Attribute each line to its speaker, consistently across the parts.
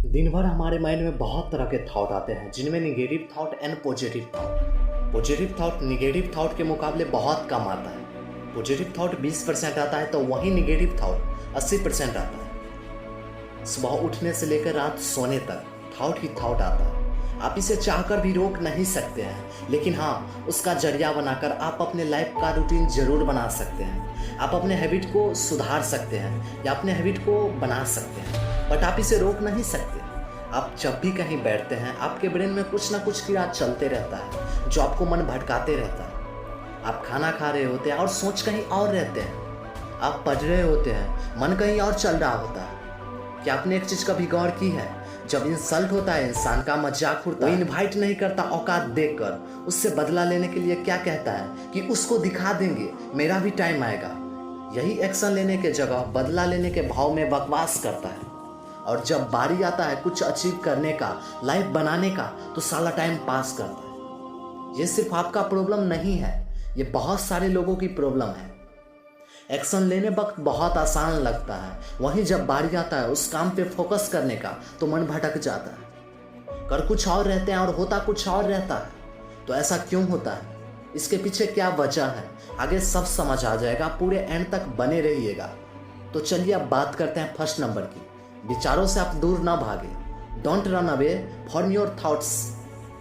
Speaker 1: दिन भर हमारे माइंड में बहुत तरह के थॉट आते हैं, जिनमें negative thought and positive thought. Positive thought negative thought के मुकाबले बहुत कम आता है। पॉजिटिव थॉट 20% आता है तो वहीं निगेटिव थॉट 80% आता है। सुबह उठने से लेकर रात सोने तक थॉट ही थॉट आता है। आप इसे चाहकर भी रोक नहीं सकते हैं, लेकिन हाँ, उसका जरिया बनाकर आप अपने लाइफ का रूटीन जरूर बना सकते हैं। आप अपने हैबिट को सुधार सकते हैं या अपने हैबिट को बना सकते हैं, बट आप इसे रोक नहीं सकते। आप जब भी कहीं बैठते हैं, आपके ब्रेन में कुछ ना कुछ क्रिया चलते रहता है जो आपको मन भटकाते रहता है। आप खाना खा रहे होते हैं और सोच कहीं और रहते हैं। आप पढ़ रहे होते हैं, मन कहीं और चल रहा होता है। क्या आपने एक चीज़ कभी गौर की है? जब इंसल्ट होता है, इंसान का मजाक उड़ता है, वो इनवाइट नहीं करता औकात देखकर, उससे बदला लेने के लिए क्या कहता है कि उसको दिखा देंगे, मेरा भी टाइम आएगा। यही एक्शन लेने के जगह बदला लेने के भाव में बकवास करता है। और जब बारी आता है कुछ अचीव करने का, लाइफ बनाने का, तो साला टाइम पास करता है। ये सिर्फ आपका प्रॉब्लम नहीं है, ये बहुत सारे लोगों की प्रॉब्लम है। एक्शन लेने वक्त बहुत आसान लगता है, वहीं जब बारी आता है उस काम पे फोकस करने का, तो मन भटक जाता है। कर कुछ और रहते हैं और होता कुछ और रहता है। तो ऐसा क्यों होता है? इसके पीछे क्या वजह है? आगे सब समझ आ जाएगा, पूरे एंड तक बने रहिएगा। तो चलिए अब बात करते हैं फर्स्ट नंबर की। विचारों से आप दूर ना भागे। Don't run away from your thoughts.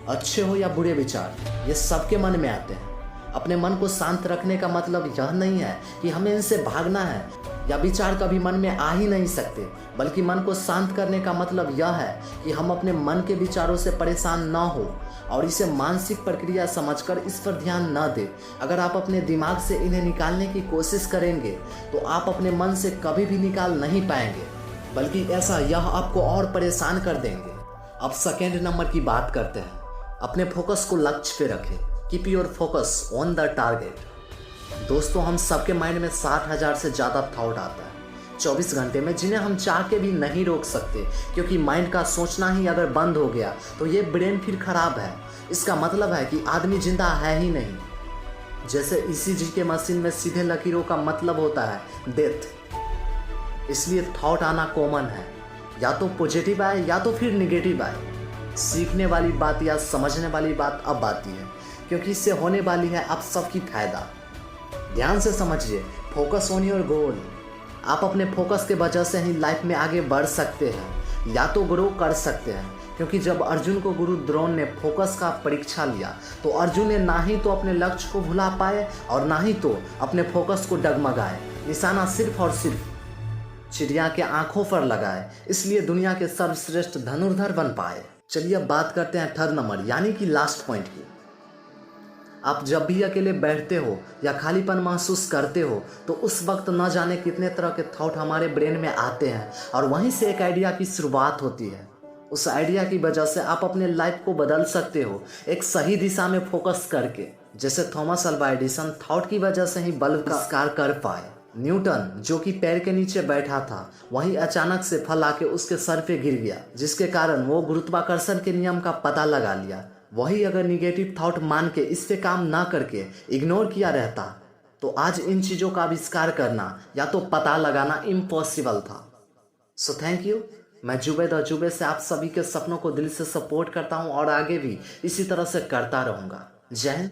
Speaker 1: अच्छे हो या बुरे विचार, ये सबके मन में आते हैं। अपने मन को शांत रखने का मतलब यह नहीं है कि हमें इनसे भागना है या विचार कभी मन में आ ही नहीं सकते, बल्कि मन को शांत करने का मतलब यह है कि हम अपने मन के विचारों से परेशान ना हो और इसे मानसिक प्रक्रिया समझकर इस पर ध्यान न दें। अगर आप अपने दिमाग से इन्हें निकालने की कोशिश करेंगे तो आप अपने मन से कभी भी निकाल नहीं पाएंगे, बल्कि ऐसा यह आपको और परेशान कर देंगे। अब सेकेंड नंबर की बात करते हैं। अपने फोकस को लक्ष्य पे रखें। Keep your focus on the target. दोस्तों, हम सबके माइंड में 60,000 से ज़्यादा थॉट आता है 24 घंटे में, जिन्हें हम चाह के भी नहीं रोक सकते, क्योंकि माइंड का सोचना ही अगर बंद हो गया तो ये ब्रेन फिर खराब है। इसका मतलब है कि आदमी जिंदा है ही नहीं। जैसे ईसीजी के मशीन में सीधे लकीरों का मतलब होता है डेथ। इसलिए थॉट आना कॉमन है, या तो पॉजिटिव आए या तो फिर निगेटिव आए। सीखने वाली बात या समझने वाली बात अब आती है, क्योंकि इससे होने वाली है आप सबकी फायदा। ध्यान से समझिए, फोकस ऑन योर गोल। आप अपने फोकस के वजह से ही लाइफ में आगे बढ़ सकते हैं या तो ग्रो कर सकते हैं। क्योंकि जब अर्जुन को गुरु द्रोण ने फोकस का परीक्षा लिया तो अर्जुन ने ना ही तो अपने लक्ष्य को भुला पाए और ना ही तो अपने फोकस को डगमगाए। निशाना सिर्फ और सिर्फ चिड़िया के आंखों पर लगाए, इसलिए दुनिया के सर्वश्रेष्ठ धनुर्धर बन पाए। चलिए अब बात करते हैं थर्ड नंबर यानी कि लास्ट पॉइंट की। आप जब भी अकेले बैठते हो या खालीपन महसूस करते हो तो उस वक्त न जाने कितने तरह के थॉट हमारे ब्रेन में आते हैं और वहीं से एक आइडिया की शुरुआत होती है। उस आइडिया की वजह से आप अपने लाइफ को बदल सकते हो, एक सही दिशा में फोकस करके। जैसे थॉमस अल्वा एडिसन थॉट की वजह से ही बल्ब का आविष्कार कर पाए। न्यूटन जो कि पैर के नीचे बैठा था, वहीं अचानक से फल आके उसके सर पे गिर गया, जिसके कारण वो गुरुत्वाकर्षण के नियम का पता लगा लिया। वही अगर निगेटिव थॉट मान के इस पे काम ना करके इग्नोर किया रहता तो आज इन चीज़ों का आविष्कार करना या तो पता लगाना इम्पॉसिबल था। So thank you. मैं जुबेद अजूबे से आप सभी के सपनों को दिल से सपोर्ट करता हूँ और आगे भी इसी तरह से करता रहूँगा। जय हिंद।